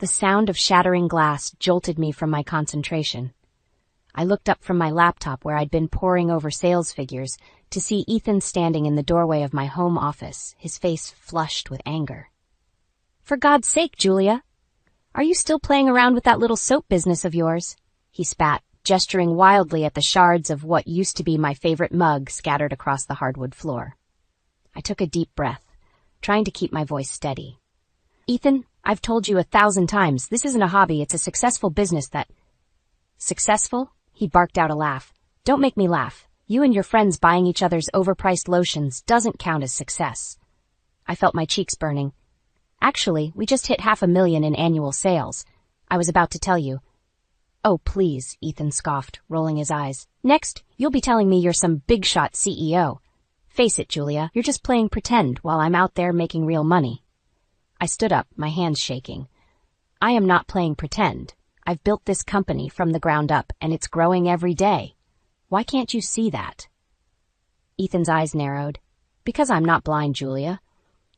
The sound of shattering glass jolted me from my concentration. I looked up from my laptop where I'd been poring over sales figures to see Ethan standing in the doorway of my home office, his face flushed with anger. "For God's sake, Julia! Are you still playing around with that little soap business of yours?" he spat, gesturing wildly at the shards of what used to be my favorite mug scattered across the hardwood floor. I took a deep breath, trying to keep my voice steady. "Ethan, I've told you 1,000 times, this isn't a hobby, it's a successful business that—" "Successful?" He barked out a laugh. "Don't make me laugh. You and your friends buying each other's overpriced lotions doesn't count as success." I felt my cheeks burning. "Actually, we just hit 500,000 in annual sales. I was about to tell you." "Oh, please," Ethan scoffed, rolling his eyes. "Next, you'll be telling me you're some big-shot CEO. Face it, Julia, you're just playing pretend while I'm out there making real money." I stood up, my hands shaking. "I am not playing pretend. I've built this company from the ground up, and it's growing every day. Why can't you see that?" Ethan's eyes narrowed. "Because I'm not blind, Julia.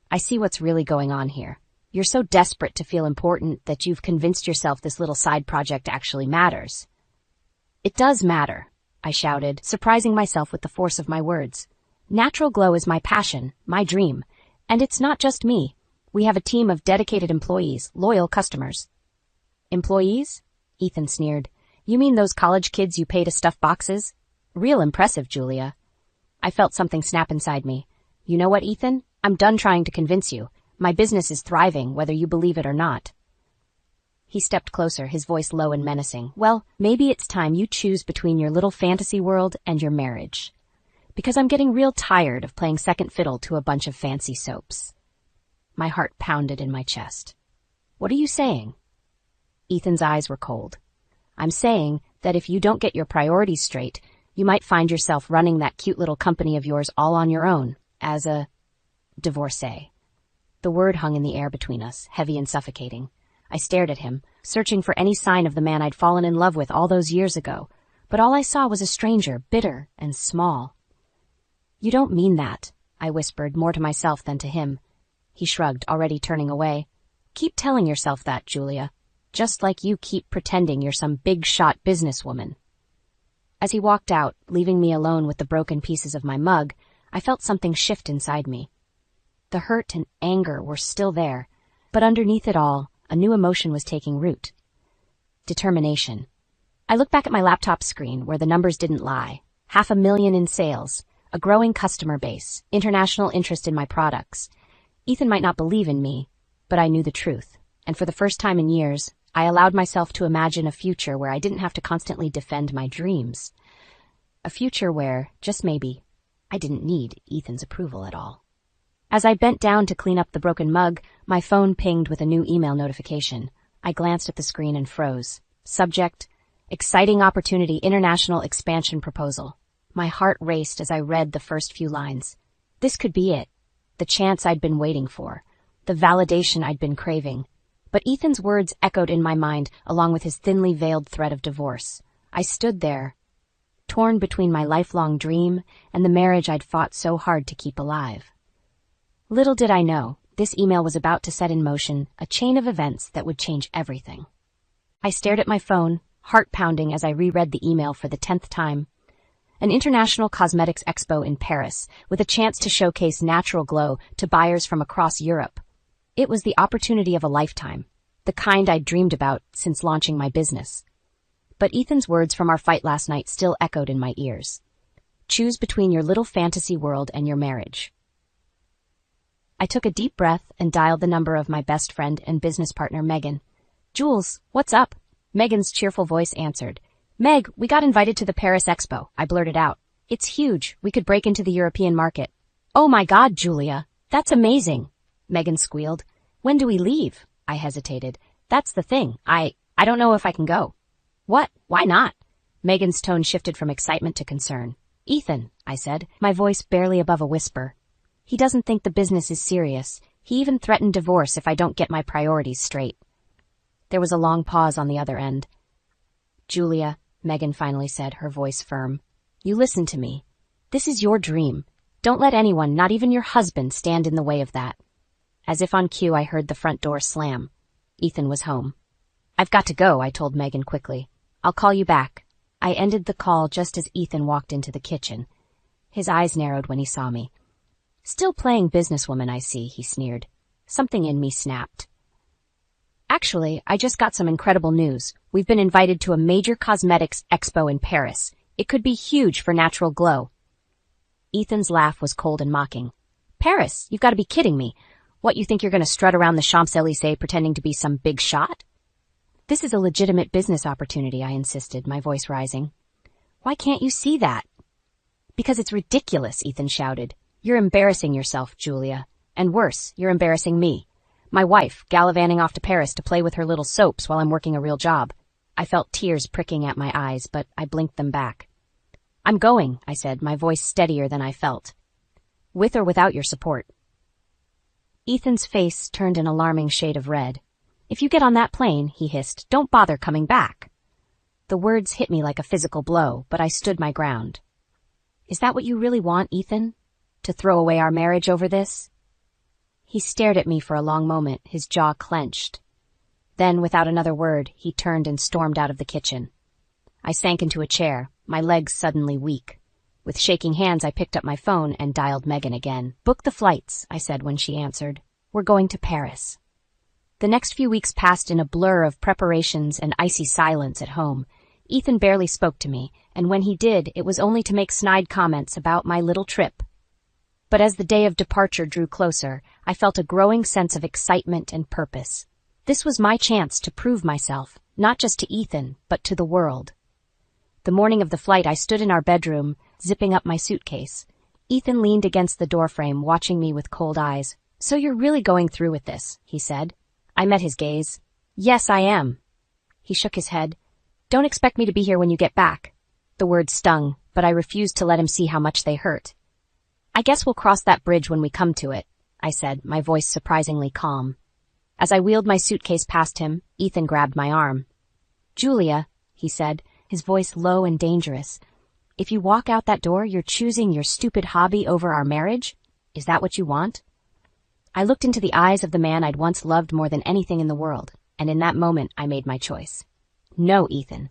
I see what's really going on here. You're so desperate to feel important that you've convinced yourself this little side project actually matters." "It does matter," I shouted, surprising myself with the force of my words. "Natural glow is my passion, my dream. And it's not just me. We have a team of dedicated employees, loyal customers." "Employees?" Ethan sneered. "You mean those college kids you pay to stuff boxes? Real impressive, Julia." I felt something snap inside me. "You know what, Ethan? I'm done trying to convince you. My business is thriving, whether you believe it or not." He stepped closer, his voice low and menacing. "Well, maybe it's time you choose between your little fantasy world and your marriage. Because I'm getting real tired of playing second fiddle to a bunch of fancy soaps." My heart pounded in my chest. "What are you saying?" Ethan's eyes were cold. "I'm saying that if you don't get your priorities straight, you might find yourself running that cute little company of yours all on your own, as a divorcee." The word hung in the air between us, heavy and suffocating. I stared at him, searching for any sign of the man I'd fallen in love with all those years ago, but all I saw was a stranger, bitter and small. "You don't mean that," I whispered, more to myself than to him. He shrugged, already turning away. "Keep telling yourself that, Julia. Just like you keep pretending you're some big-shot businesswoman." As he walked out, leaving me alone with the broken pieces of my mug, I felt something shift inside me. The hurt and anger were still there, but underneath it all, a new emotion was taking root. Determination. I looked back at my laptop screen where the numbers didn't lie. 500,000 in sales, a growing customer base, international interest in my products. Ethan might not believe in me, but I knew the truth, and for the first time in years, I allowed myself to imagine a future where I didn't have to constantly defend my dreams. A future where, just maybe, I didn't need Ethan's approval at all. As I bent down to clean up the broken mug, my phone pinged with a new email notification. I glanced at the screen and froze. Subject: Exciting Opportunity International Expansion Proposal. My heart raced as I read the first few lines. This could be it. The chance I'd been waiting for. The validation I'd been craving. But Ethan's words echoed in my mind, along with his thinly veiled threat of divorce. I stood there, torn between my lifelong dream and the marriage I'd fought so hard to keep alive. Little did I know, this email was about to set in motion a chain of events that would change everything. I stared at my phone, heart pounding as I reread the email for the 10th time. An international cosmetics expo in Paris, with a chance to showcase natural glow to buyers from across Europe. It was the opportunity of a lifetime, the kind I'd dreamed about since launching my business. But Ethan's words from our fight last night still echoed in my ears. Choose between your little fantasy world and your marriage. I took a deep breath and dialed the number of my best friend and business partner, Megan. "Jules, what's up?" Megan's cheerful voice answered. "Meg, we got invited to the Paris Expo," I blurted out. "It's huge. We could break into the European market." "Oh my God, Julia, that's amazing," Megan squealed. "When do we leave?" I hesitated. "That's the thing. I don't know if I can go." "What? Why not?" Megan's tone shifted from excitement to concern. "Ethan," I said, my voice barely above a whisper. "He doesn't think the business is serious. He even threatened divorce if I don't get my priorities straight." There was a long pause on the other end. "Julia," Megan finally said, her voice firm, "you listen to me. This is your dream. Don't let anyone, not even your husband, stand in the way of that." As if on cue, I heard the front door slam. Ethan was home. "I've got to go," I told Megan quickly. "I'll call you back." I ended the call just as Ethan walked into the kitchen. His eyes narrowed when he saw me. "Still playing businesswoman, I see," he sneered. Something in me snapped. "Actually, I just got some incredible news. We've been invited to a major cosmetics expo in Paris. It could be huge for natural glow." Ethan's laugh was cold and mocking. "Paris? You've got to be kidding me. What, you think you're going to strut around the Champs-Élysées pretending to be some big shot?" "This is a legitimate business opportunity," I insisted, my voice rising. "Why can't you see that?" "Because it's ridiculous," Ethan shouted. "You're embarrassing yourself, Julia. And worse, you're embarrassing me. My wife, gallivanting off to Paris to play with her little soaps while I'm working a real job." I felt tears pricking at my eyes, but I blinked them back. "I'm going," I said, my voice steadier than I felt. "With or without your support." Ethan's face turned an alarming shade of red. "If you get on that plane," he hissed, "don't bother coming back." The words hit me like a physical blow, but I stood my ground. "Is that what you really want, Ethan? To throw away our marriage over this?" He stared at me for a long moment, his jaw clenched. Then, without another word, he turned and stormed out of the kitchen. I sank into a chair, my legs suddenly weak. With shaking hands, I picked up my phone and dialed Megan again. "Book the flights," I said when she answered. "We're going to Paris." The next few weeks passed in a blur of preparations and icy silence at home. Ethan barely spoke to me, and when he did, it was only to make snide comments about my little trip. But as the day of departure drew closer, I felt a growing sense of excitement and purpose. This was my chance to prove myself, not just to Ethan, but to the world. The morning of the flight, I stood in our bedroom, zipping up my suitcase. Ethan leaned against the doorframe, watching me with cold eyes. "So you're really going through with this," he said. I met his gaze. "Yes, I am." He shook his head. "Don't expect me to be here when you get back." The words stung, but I refused to let him see how much they hurt. "I guess we'll cross that bridge when we come to it," I said, my voice surprisingly calm. As I wheeled my suitcase past him, Ethan grabbed my arm. "Julia," he said, his voice low and dangerous, "if you walk out that door, you're choosing your stupid hobby over our marriage? Is that what you want?" I looked into the eyes of the man I'd once loved more than anything in the world, and in that moment I made my choice. "No, Ethan,"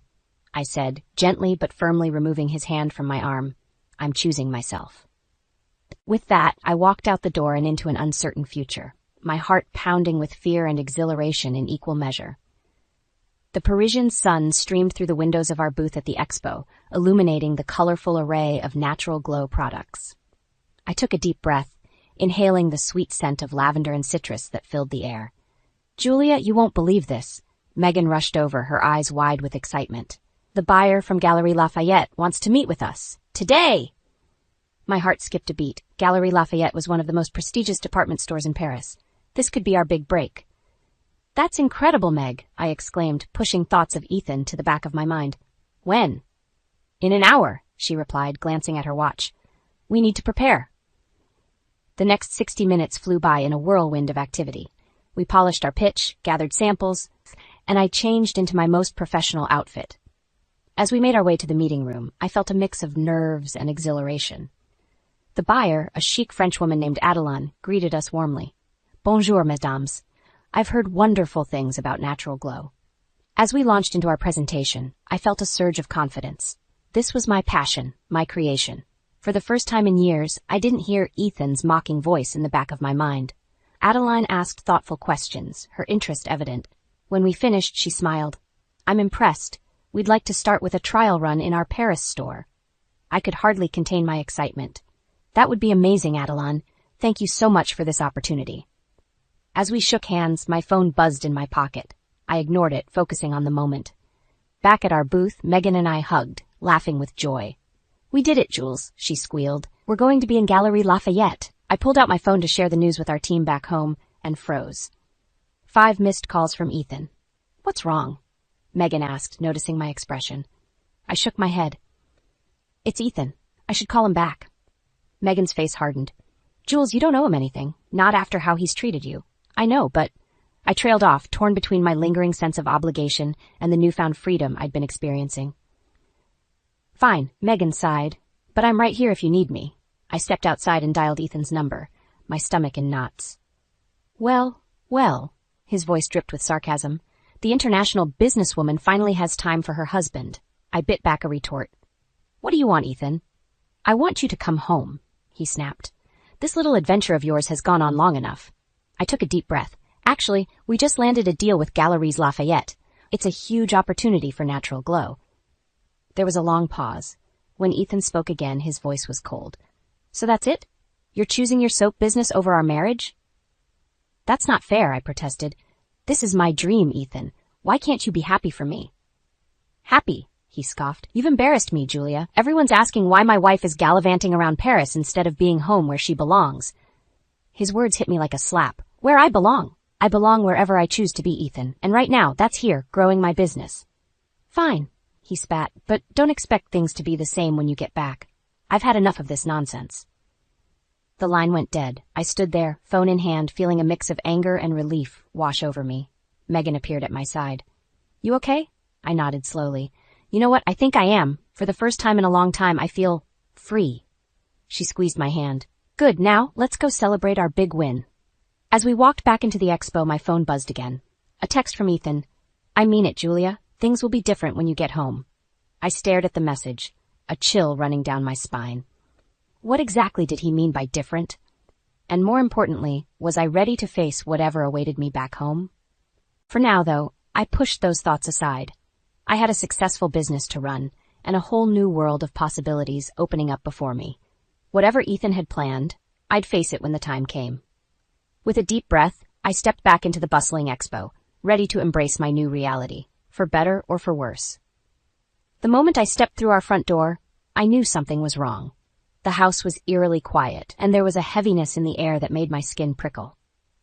I said, gently but firmly removing his hand from my arm. "I'm choosing myself." With that, I walked out the door and into an uncertain future, my heart pounding with fear and exhilaration in equal measure. The Parisian sun streamed through the windows of our booth at the expo, illuminating the colorful array of natural glow products. I took a deep breath, inhaling the sweet scent of lavender and citrus that filled the air. "Julia, you won't believe this." Megan rushed over, her eyes wide with excitement. "The buyer from Galeries Lafayette wants to meet with us. Today!" My heart skipped a beat. Galeries Lafayette was one of the most prestigious department stores in Paris. This could be our big break. "That's incredible, Meg," I exclaimed, pushing thoughts of Ethan to the back of my mind. "When?" "In an hour," she replied, glancing at her watch. "We need to prepare." The next 60 minutes flew by in a whirlwind of activity. We polished our pitch, gathered samples, and I changed into my most professional outfit. As we made our way to the meeting room, I felt a mix of nerves and exhilaration. The buyer, a chic Frenchwoman named Adeline, greeted us warmly. "Bonjour, mesdames. I've heard wonderful things about natural glow." As we launched into our presentation, I felt a surge of confidence. This was my passion, my creation. For the first time in years, I didn't hear Ethan's mocking voice in the back of my mind. Adeline asked thoughtful questions, her interest evident. When we finished, she smiled. "I'm impressed. We'd like to start with a trial run in our Paris store." I could hardly contain my excitement. "That would be amazing, Adeline. Thank you so much for this opportunity." As we shook hands, my phone buzzed in my pocket. I ignored it, focusing on the moment. Back at our booth, Megan and I hugged, laughing with joy. "We did it, Jules," she squealed. "We're going to be in Galeries Lafayette." I pulled out my phone to share the news with our team back home and froze. 5 missed calls from Ethan. "What's wrong?" Megan asked, noticing my expression. I shook my head. "It's Ethan. I should call him back." Megan's face hardened. "Jules, you don't owe him anything. Not after how he's treated you." "I know, but..." I trailed off, torn between my lingering sense of obligation and the newfound freedom I'd been experiencing. "Fine," Megan sighed, "but I'm right here if you need me." I stepped outside and dialed Ethan's number, my stomach in knots. Well, His voice dripped with sarcasm. The international businesswoman finally has time for her husband. I bit back a retort. What do you want, Ethan? I want you to come home, he snapped. This little adventure of yours has gone on long enough. I took a deep breath. Actually, we just landed a deal with Galeries Lafayette. It's a huge opportunity for Natural Glow. There was a long pause. When Ethan spoke again, his voice was cold. So that's it? You're choosing your soap business over our marriage? That's not fair, I protested. This is my dream, Ethan. Why can't you be happy for me? Happy, he scoffed. You've embarrassed me, Julia. Everyone's asking why my wife is gallivanting around Paris instead of being home where she belongs. His words hit me like a slap. Where I belong. I belong wherever I choose to be, Ethan, and right now, that's here, growing my business. Fine, he spat, but don't expect things to be the same when you get back. I've had enough of this nonsense. The line went dead. I stood there, phone in hand, feeling a mix of anger and relief wash over me. Megan appeared at my side. You okay? I nodded slowly. You know what? I think I am. For the first time in a long time, I feel free. She squeezed my hand. Good, now, let's go celebrate our big win. As we walked back into the expo, my phone buzzed again. A text from Ethan. I mean it, Julia. Things will be different when you get home. I stared at the message, a chill running down my spine. What exactly did he mean by different? And more importantly, was I ready to face whatever awaited me back home? For now, though, I pushed those thoughts aside. I had a successful business to run, and a whole new world of possibilities opening up before me. Whatever Ethan had planned, I'd face it when the time came. With a deep breath, I stepped back into the bustling expo, ready to embrace my new reality, for better or for worse. The moment I stepped through our front door, I knew something was wrong. The house was eerily quiet, and there was a heaviness in the air that made my skin prickle.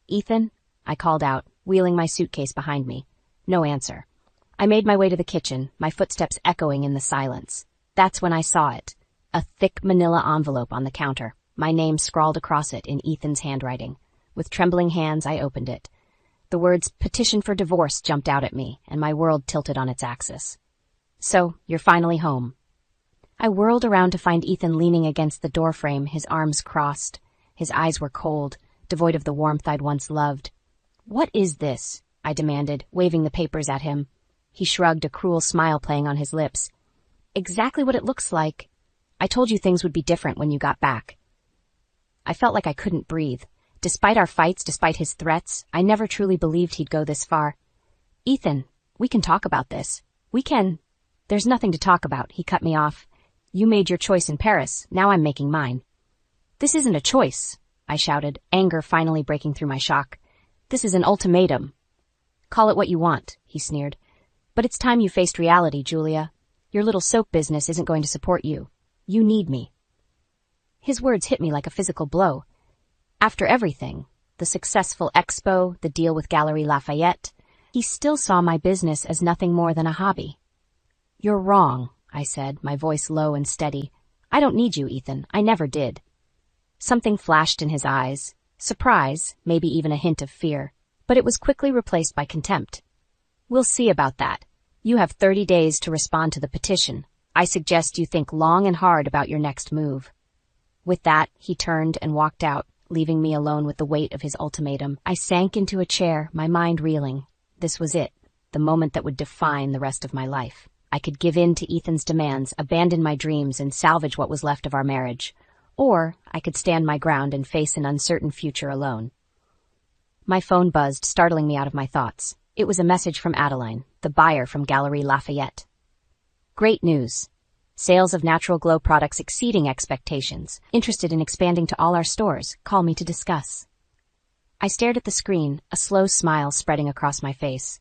Ethan, I called out, wheeling my suitcase behind me. No answer. I made my way to the kitchen, my footsteps echoing in the silence. That's when I saw it. A thick manila envelope on the counter, my name scrawled across it in Ethan's handwriting. With trembling hands, I opened it. The words petition for divorce jumped out at me, and my world tilted on its axis. So, you're finally home. I whirled around to find Ethan leaning against the doorframe, his arms crossed. His eyes were cold, devoid of the warmth I'd once loved. What is this? I demanded, waving the papers at him. He shrugged, a cruel smile playing on his lips. Exactly what it looks like. I told you things would be different when you got back. I felt like I couldn't breathe. Despite our fights, despite his threats, I never truly believed he'd go this far. Ethan, we can talk about this. We can. There's nothing to talk about, he cut me off. You made your choice in Paris, now I'm making mine. This isn't a choice, I shouted, anger finally breaking through my shock. This is an ultimatum. Call it what you want, he sneered. But it's time you faced reality, Julia. Your little soap business isn't going to support you. You need me. His words hit me like a physical blow. After everything, the successful expo, the deal with Galeries Lafayette, he still saw my business as nothing more than a hobby. You're wrong, I said, my voice low and steady. I don't need you, Ethan. I never did. Something flashed in his eyes. Surprise, maybe even a hint of fear. But it was quickly replaced by contempt. We'll see about that. You have 30 days to respond to the petition. I suggest you think long and hard about your next move. With that, he turned and walked out, leaving me alone with the weight of his ultimatum. I sank into a chair, my mind reeling. This was it, the moment that would define the rest of my life. I could give in to Ethan's demands, abandon my dreams, and salvage what was left of our marriage. Or I could stand my ground and face an uncertain future alone. My phone buzzed, startling me out of my thoughts. It was a message from Adeline, the buyer from Galeries Lafayette. Great news. Sales of Natural Glow products exceeding expectations. Interested in expanding to all our stores. Call me to discuss. I stared at the screen, a slow smile spreading across my face.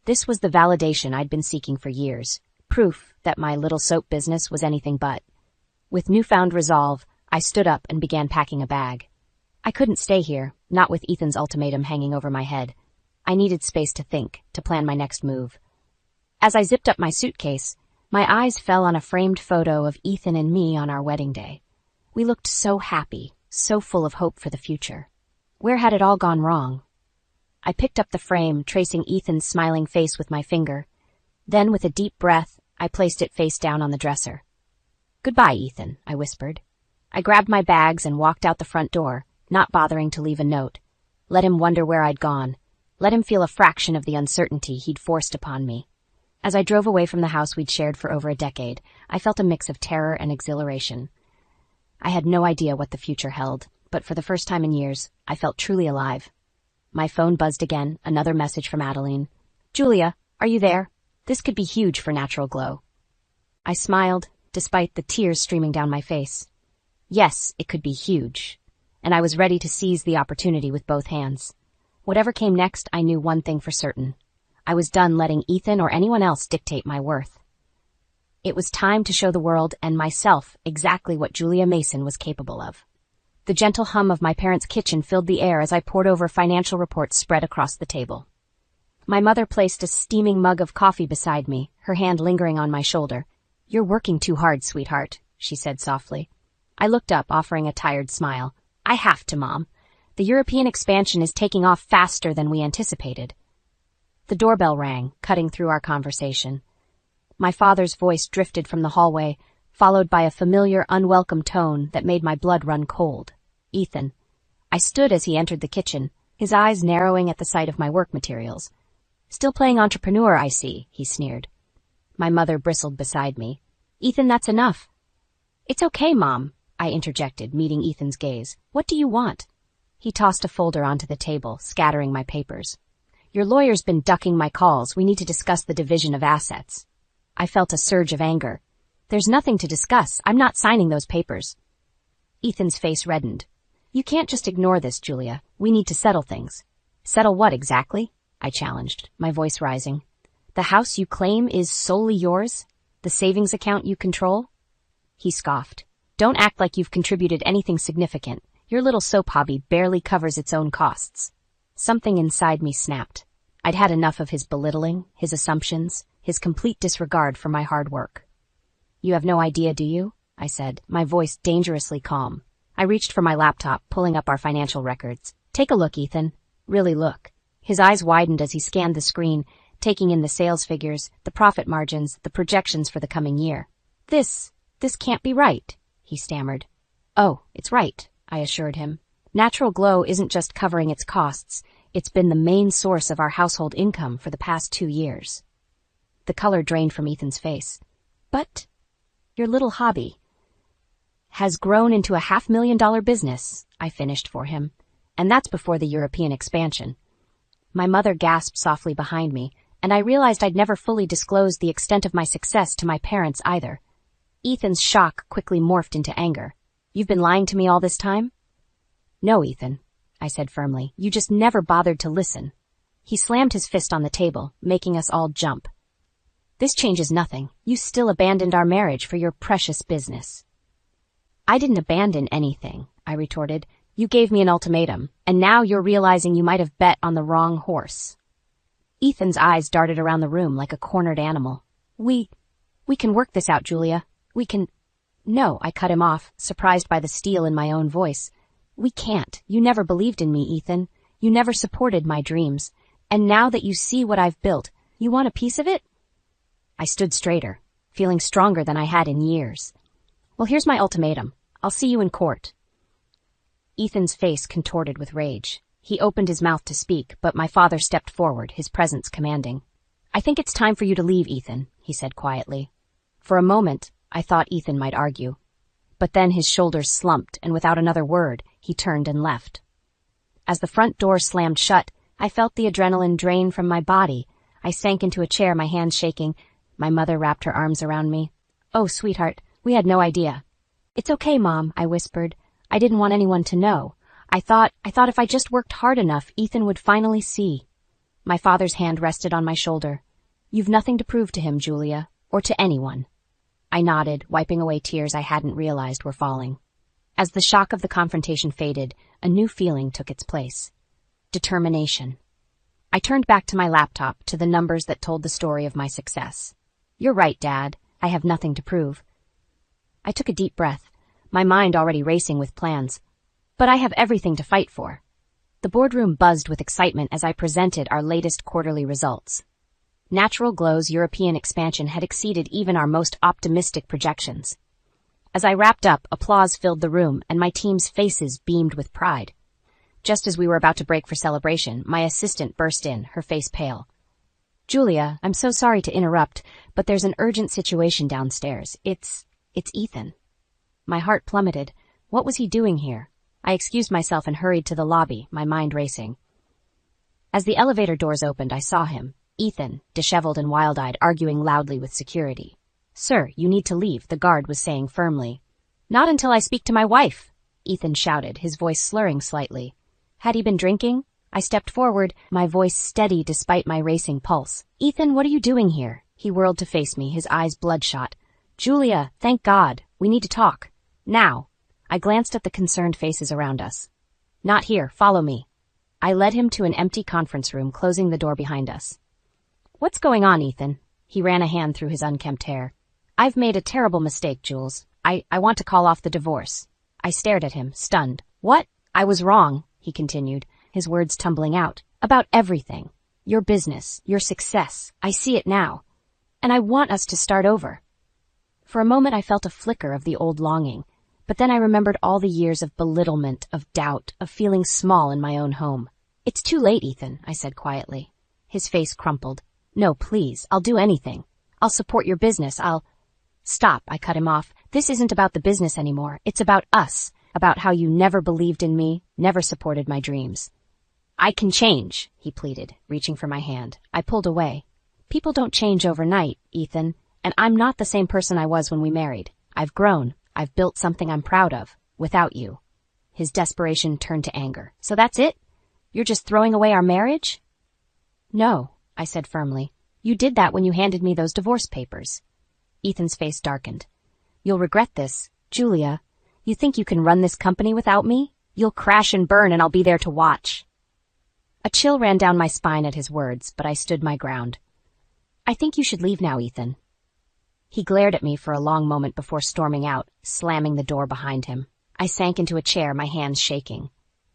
This was the validation I'd been seeking for years. Proof that my little soap business was anything but. With newfound resolve, I stood up and began packing a bag. I couldn't stay here, not with Ethan's ultimatum hanging over my head. I needed space to think, to plan my next move. As I zipped up my suitcase, my eyes fell on a framed photo of Ethan and me on our wedding day. We looked so happy, so full of hope for the future. Where had it all gone wrong? I picked up the frame, tracing Ethan's smiling face with my finger. Then, with a deep breath, I placed it face down on the dresser. Goodbye, Ethan, I whispered. I grabbed my bags and walked out the front door, not bothering to leave a note. Let him wonder where I'd gone. let him feel a fraction of the uncertainty he'd forced upon me. As I drove away from the house we'd shared for over a decade, I felt a mix of terror and exhilaration. I had no idea what the future held, but for the first time in years, I felt truly alive. My phone buzzed again, another message from Adeline. "Julia, are you there? This could be huge for Natural Glow." I smiled, despite the tears streaming down my face. Yes, it could be huge, and I was ready to seize the opportunity with both hands. Whatever came next, I knew one thing for certain. I was done letting Ethan or anyone else dictate my worth. It was time to show the world and myself exactly what Julia Mason was capable of. The gentle hum of my parents' kitchen filled the air as I pored over financial reports spread across the table. My mother placed a steaming mug of coffee beside me, her hand lingering on my shoulder. "You're working too hard, sweetheart," she said softly. I looked up, offering a tired smile. "I have to, Mom. The European expansion is taking off faster than we anticipated." The doorbell rang, cutting through our conversation. My father's voice drifted from the hallway, followed by a familiar, unwelcome tone that made my blood run cold. "Ethan." I stood as he entered the kitchen, his eyes narrowing at the sight of my work materials. "Still playing entrepreneur, I see," he sneered. My mother bristled beside me. "Ethan, that's enough." "It's okay, Mom," I interjected, meeting Ethan's gaze. "What do you want?" He tossed a folder onto the table, scattering my papers. "Your lawyer's been ducking my calls. We need to discuss the division of assets." I felt a surge of anger. "There's nothing to discuss. I'm not signing those papers." Ethan's face reddened. "You can't just ignore this, Julia. We need to settle things." "Settle what exactly?" I challenged, my voice rising. "The house you claim is solely yours? The savings account you control?" He scoffed. "Don't act like you've contributed anything significant. Your little soap hobby barely covers its own costs." Something inside me snapped. I'd had enough of his belittling, his assumptions, his complete disregard for my hard work. "You have no idea, do you?" I said, my voice dangerously calm. I reached for my laptop, pulling up our financial records. "Take a look, Ethan. Really look." His eyes widened as he scanned the screen, taking in the sales figures, the profit margins, the projections for the coming year. This can't be right," he stammered. "Oh, it's right," I assured him. "Natural Glow isn't just covering its costs. It's been the main source of our household income for the past 2 years. The color drained from Ethan's face. "But your little hobby has grown into a $500,000 business," I finished for him. "And that's before the European expansion." My mother gasped softly behind me, and I realized I'd never fully disclosed the extent of my success to my parents either. Ethan's shock quickly morphed into anger. "You've been lying to me all this time?" "No, Ethan," I said firmly. "You just never bothered to listen." He slammed his fist on the table, making us all jump. "This changes nothing. You still abandoned our marriage for your precious business." "I didn't abandon anything," I retorted. "You gave me an ultimatum, and now you're realizing you might have bet on the wrong horse." Ethan's eyes darted around the room like a cornered animal. We can work this out, Julia. We can—" "No," I cut him off, surprised by the steel in my own voice. "We can't. You never believed in me, Ethan. You never supported my dreams. And now that you see what I've built, you want a piece of it?" I stood straighter, feeling stronger than I had in years. "Well, here's my ultimatum. I'll see you in court." Ethan's face contorted with rage. He opened his mouth to speak, but my father stepped forward, his presence commanding. "I think it's time for you to leave, Ethan," he said quietly. For a moment, I thought Ethan might argue. But then his shoulders slumped, and without another word, he turned and left. As the front door slammed shut, I felt the adrenaline drain from my body. I sank into a chair, my hands shaking. My mother wrapped her arms around me. "Oh, sweetheart, we had no idea." "It's okay, Mom," I whispered. "I didn't want anyone to know. I thought if I just worked hard enough, Ethan would finally see." My father's hand rested on my shoulder. "You've nothing to prove to him, Julia, or to anyone." I nodded, wiping away tears I hadn't realized were falling. As the shock of the confrontation faded, a new feeling took its place. Determination. I turned back to my laptop, to the numbers that told the story of my success. "You're right, Dad. I have nothing to prove." I took a deep breath, my mind already racing with plans. "But I have everything to fight for." The boardroom buzzed with excitement as I presented our latest quarterly results. Natural Glow's European expansion had exceeded even our most optimistic projections. As I wrapped up, applause filled the room, and my team's faces beamed with pride. Just as we were about to break for celebration, my assistant burst in, her face pale. Julia, I'm so sorry to interrupt, but there's an urgent situation downstairs. It's Ethan. My heart plummeted. What was he doing here? I excused myself and hurried to the lobby, my mind racing. As the elevator doors opened, I saw him, Ethan, disheveled and wild-eyed, arguing loudly with security. Sir, you need to leave, the guard was saying firmly. Not until I speak to my wife, Ethan shouted, his voice slurring slightly. Had he been drinking? I stepped forward, my voice steady despite my racing pulse. Ethan, what are you doing here? He whirled to face me, his eyes bloodshot. Julia, thank God. We need to talk. Now. I glanced at the concerned faces around us. Not here, follow me. I led him to an empty conference room, closing the door behind us. What's going on, Ethan? He ran a hand through his unkempt hair. I've made a terrible mistake, Jules. I want to call off the divorce. I stared at him, stunned. What? I was wrong, he continued, his words tumbling out. About everything. Your business, your success. I see it now. And I want us to start over. For a moment I felt a flicker of the old longing, but then I remembered all the years of belittlement, of doubt, of feeling small in my own home. It's too late, Ethan, I said quietly. His face crumpled. No, please, I'll do anything. I'll support your business, Stop, I cut him off. This isn't about the business anymore. It's about us, about how you never believed in me, never supported my dreams. I can change, he pleaded, reaching for my hand. I pulled away. People don't change overnight, Ethan, and I'm not the same person I was when we married. I've grown. I've built something I'm proud of, without you. His desperation turned to anger. So that's it? You're just throwing away our marriage? No, I said firmly. You did that when you handed me those divorce papers. Ethan's face darkened. You'll regret this, Julia. You think you can run this company without me? You'll crash and burn and I'll be there to watch. A chill ran down my spine at his words, but I stood my ground. I think you should leave now, Ethan. He glared at me for a long moment before storming out, slamming the door behind him. I sank into a chair, my hands shaking.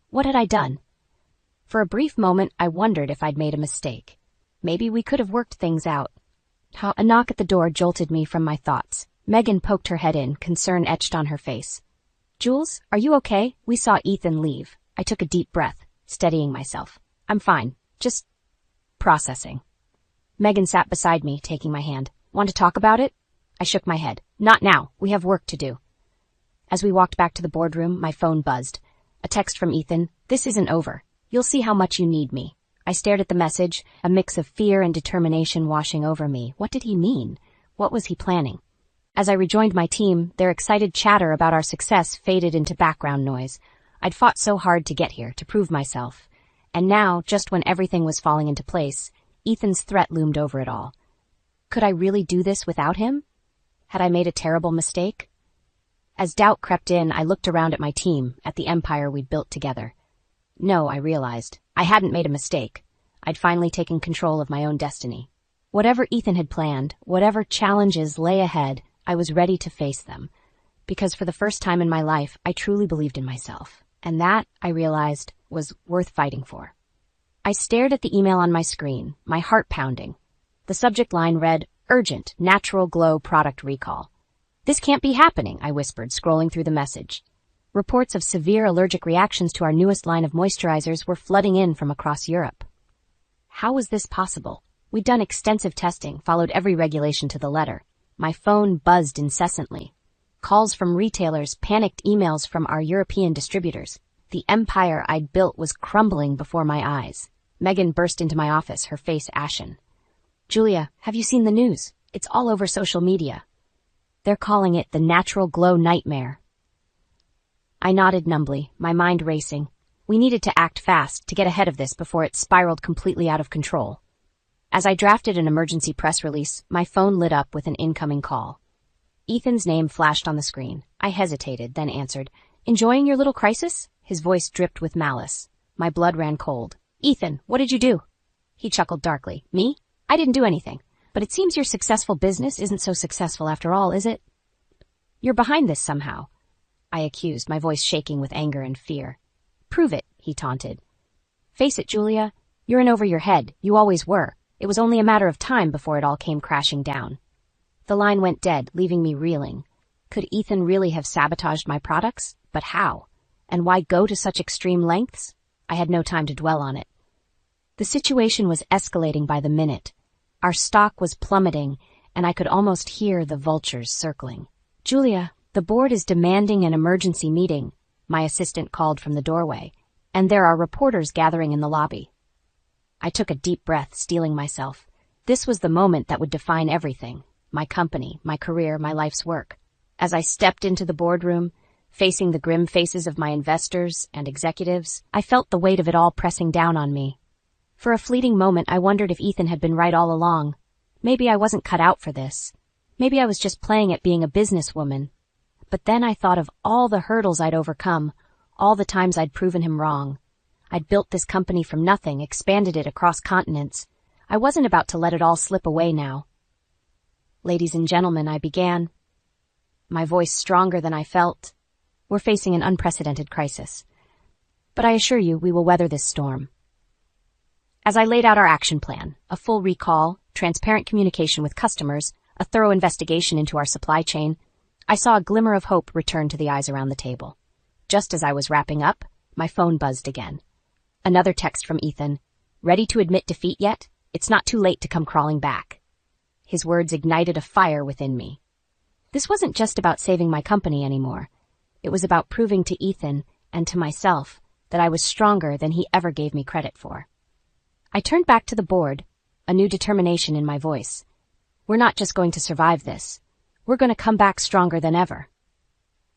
What had I done? For a brief moment, I wondered if I'd made a mistake. Maybe we could have worked things out. A knock at the door jolted me from my thoughts. Megan poked her head in, concern etched on her face. Jules, are you okay? We saw Ethan leave. I took a deep breath, steadying myself. I'm fine. Just processing. Megan sat beside me, taking my hand. Want to talk about it? I shook my head. Not now. We have work to do. As we walked back to the boardroom, my phone buzzed. A text from Ethan. This isn't over. You'll see how much you need me. I stared at the message, a mix of fear and determination washing over me. What did he mean? What was he planning? As I rejoined my team, their excited chatter about our success faded into background noise. I'd fought so hard to get here, to prove myself. And now, just when everything was falling into place, Ethan's threat loomed over it all. Could I really do this without him? Had I made a terrible mistake? As doubt crept in, I looked around at my team, at the empire we'd built together. No, I realized. I hadn't made a mistake. I'd finally taken control of my own destiny. Whatever Ethan had planned, whatever challenges lay ahead, I was ready to face them. Because for the first time in my life, I truly believed in myself. And that, I realized, was worth fighting for. I stared at the email on my screen, my heart pounding. The subject line read, Urgent, Natural Glow Product Recall. This can't be happening, I whispered, scrolling through the message. Reports of severe allergic reactions to our newest line of moisturizers were flooding in from across Europe. How was this possible? We'd done extensive testing, followed every regulation to the letter. My phone buzzed incessantly. Calls from retailers, panicked emails from our European distributors. The empire I'd built was crumbling before my eyes. Megan burst into my office, her face ashen. Julia, have you seen the news? It's all over social media. They're calling it the natural glow nightmare. I nodded numbly, my mind racing. We needed to act fast to get ahead of this before it spiraled completely out of control. As I drafted an emergency press release, my phone lit up with an incoming call. Ethan's name flashed on the screen. I hesitated, then answered. Enjoying your little crisis? His voice dripped with malice. My blood ran cold. Ethan, what did you do? He chuckled darkly. Me? I didn't do anything. But it seems your successful business isn't so successful after all, is it? You're behind this somehow, I accused, my voice shaking with anger and fear. Prove it, he taunted. Face it, Julia. You're in over your head. You always were. It was only a matter of time before it all came crashing down. The line went dead, leaving me reeling. Could Ethan really have sabotaged my products? But how? And why go to such extreme lengths? I had no time to dwell on it. The situation was escalating by the minute. Our stock was plummeting, and I could almost hear the vultures circling. "Julia, the board is demanding an emergency meeting," my assistant called from the doorway, "and there are reporters gathering in the lobby." I took a deep breath, steeling myself. This was the moment that would define everything: my company, my career, my life's work. As I stepped into the boardroom, facing the grim faces of my investors and executives, I felt the weight of it all pressing down on me. For a fleeting moment, I wondered if Ethan had been right all along. Maybe I wasn't cut out for this. Maybe I was just playing at being a businesswoman. But then I thought of all the hurdles I'd overcome, all the times I'd proven him wrong. I'd built this company from nothing, expanded it across continents. I wasn't about to let it all slip away now. "Ladies and gentlemen," I began, my voice stronger than I felt. "We're facing an unprecedented crisis. But I assure you we will weather this storm." As I laid out our action plan, a full recall, transparent communication with customers, a thorough investigation into our supply chain, I saw a glimmer of hope return to the eyes around the table. Just as I was wrapping up, my phone buzzed again. Another text from Ethan. "Ready to admit defeat yet? It's not too late to come crawling back." His words ignited a fire within me. This wasn't just about saving my company anymore. It was about proving to Ethan and to myself that I was stronger than he ever gave me credit for. I turned back to the board, a new determination in my voice. We're not just going to survive this. We're going to come back stronger than ever.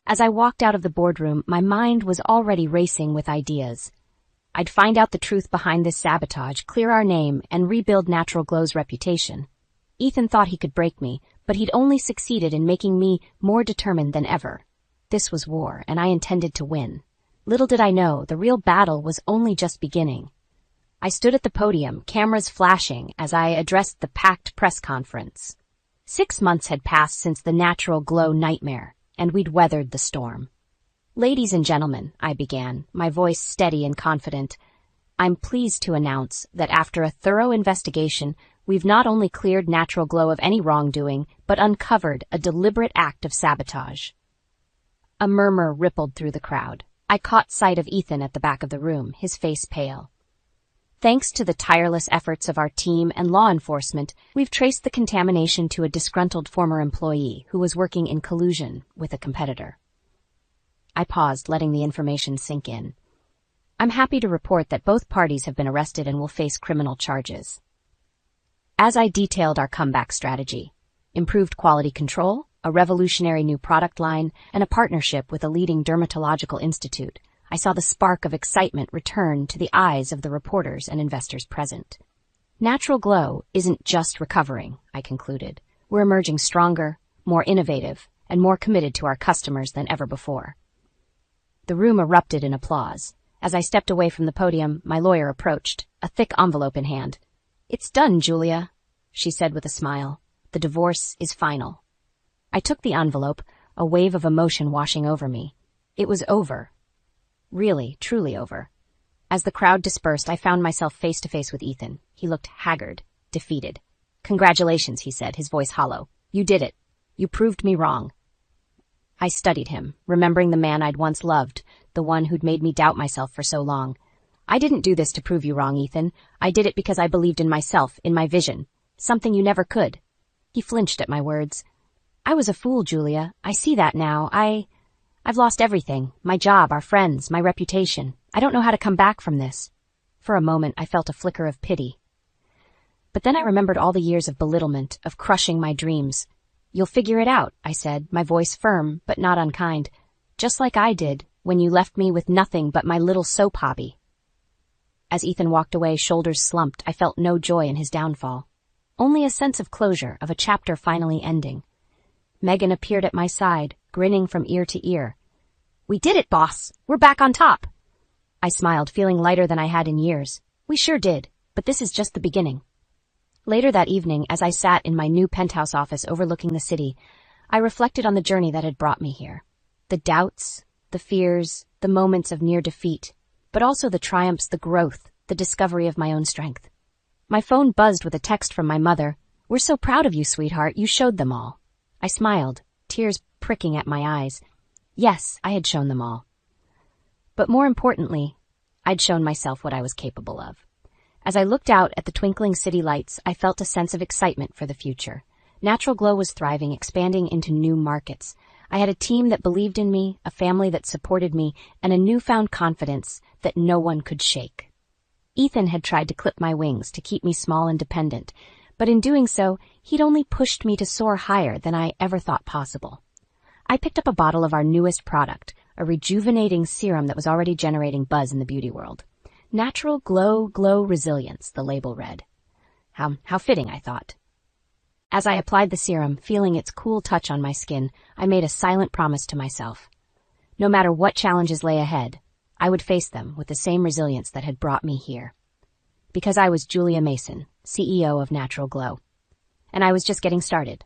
As I walked out of the boardroom, my mind was already racing with ideas. I'd find out the truth behind this sabotage, clear our name, and rebuild Natural Glow's reputation. Ethan thought he could break me, but he'd only succeeded in making me more determined than ever. This was war, and I intended to win. Little did I know, the real battle was only just beginning. I stood at the podium, cameras flashing, as I addressed the packed press conference. 6 months had passed since the Natural Glow nightmare, and we'd weathered the storm. "Ladies and gentlemen," I began, my voice steady and confident, "I'm pleased to announce that after a thorough investigation, we've not only cleared Natural Glow of any wrongdoing, but uncovered a deliberate act of sabotage." A murmur rippled through the crowd. I caught sight of Ethan at the back of the room, his face pale. "Thanks to the tireless efforts of our team and law enforcement, we've traced the contamination to a disgruntled former employee who was working in collusion with a competitor." I paused, letting the information sink in. "I'm happy to report that both parties have been arrested and will face criminal charges." As I detailed our comeback strategy, improved quality control, a revolutionary new product line, and a partnership with a leading dermatological institute, I saw the spark of excitement return to the eyes of the reporters and investors present. Natural Glow isn't just recovering, I concluded. We're emerging stronger, more innovative, and more committed to our customers than ever before. The room erupted in applause. As I stepped away from the podium, my lawyer approached, a thick envelope in hand. "It's done, Julia," she said with a smile. "The divorce is final." I took the envelope, a wave of emotion washing over me. It was over. Really, truly over. As the crowd dispersed, I found myself face to face with Ethan. He looked haggard, defeated. "Congratulations," he said, his voice hollow. "You did it. You proved me wrong." I studied him, remembering the man I'd once loved, the one who'd made me doubt myself for so long. "I didn't do this to prove you wrong, Ethan. I did it because I believed in myself, in my vision. Something you never could." He flinched at my words. "I was a fool, Julia. I see that now. I've lost everything. My job, our friends, my reputation. I don't know how to come back from this." For a moment, I felt a flicker of pity. But then I remembered all the years of belittlement, of crushing my dreams. "You'll figure it out," I said, my voice firm, but not unkind. "Just like I did, when you left me with nothing but my little soap hobby." As Ethan walked away, shoulders slumped, I felt no joy in his downfall. Only a sense of closure, of a chapter finally ending. Megan appeared at my side, grinning from ear to ear. "We did it, boss! We're back on top!" I smiled, feeling lighter than I had in years. "We sure did, but this is just the beginning." Later that evening, as I sat in my new penthouse office overlooking the city, I reflected on the journey that had brought me here. The doubts, the fears, the moments of near defeat, but also the triumphs, the growth, the discovery of my own strength. My phone buzzed with a text from my mother. "We're so proud of you, sweetheart. You showed them all." I smiled, tears pricking at my eyes. Yes, I had shown them all. But more importantly, I'd shown myself what I was capable of. As I looked out at the twinkling city lights, I felt a sense of excitement for the future. Natural Glow was thriving, expanding into new markets. I had a team that believed in me, a family that supported me, and a newfound confidence that no one could shake. Ethan had tried to clip my wings to keep me small and dependent, but in doing so, he'd only pushed me to soar higher than I ever thought possible. I picked up a bottle of our newest product, a rejuvenating serum that was already generating buzz in the beauty world. Natural Glow Resilience, the label read. How fitting, I thought. As I applied the serum, feeling its cool touch on my skin, I made a silent promise to myself. No matter what challenges lay ahead, I would face them with the same resilience that had brought me here. Because I was Julia Mason, CEO of Natural Glow. And I was just getting started.